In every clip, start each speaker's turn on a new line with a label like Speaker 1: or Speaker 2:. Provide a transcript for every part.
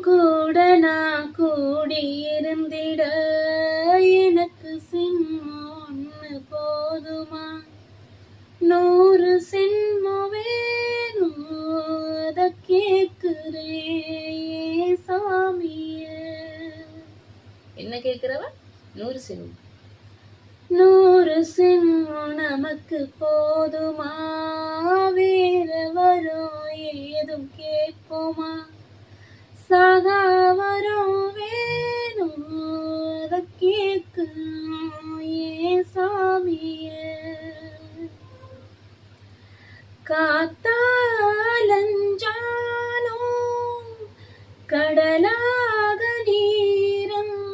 Speaker 1: கூட நான் கூடியிருந்திட எனக்கு சின்மம் ஒன்று போதுமா? 100 சின்மம் வேணும், அதை கேட்கிறேன் சாமிய. என்ன கேட்கிறவ? 100 சின்மம். 100 சின்மம் நமக்கு போதுமா? வேற வரும் ஏதும் கேட்போமா? சகா வரும் வேணும், அதை கேட்கணும் ஏன் சாமிய. காத்தாலஞ்சாலும் கடலாக நீர்ந்தாலும்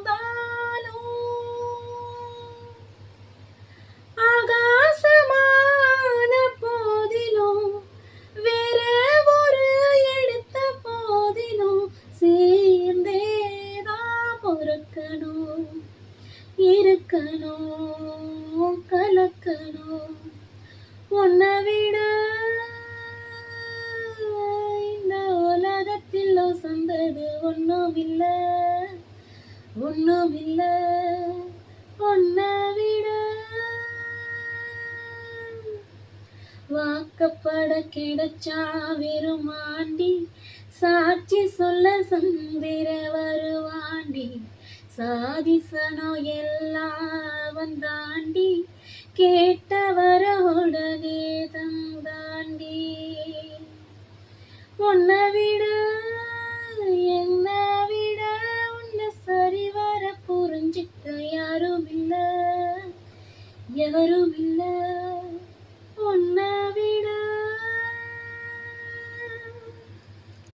Speaker 1: ஆகாசமான போதிலும் வேற ஒரு எடுத்த போதிலும் சேர்ந்தேதான் பொறுக்கணும், இருக்கணும், கலக்கணும். உன்னை விட இந்த உலகத்தில் சொந்தது ஒண்ணுமில்ல, ஒண்ணுமில்ல. உன்னை விட வாக்கப்பட கிடைச்சா வெறுமாண்டி, சாட்சி சொல்ல சந்திர வருவாண்டி. சாதிசனோ எல்லாம் வந்தாண்டி, கேட்டவரோடவே தந்தாண்டி. உன்னை விட என்னை விட உன்னை சரிவர புரிஞ்சிக்க யாரும் இல்ல, எவரும் இல்ல. உன்னை விட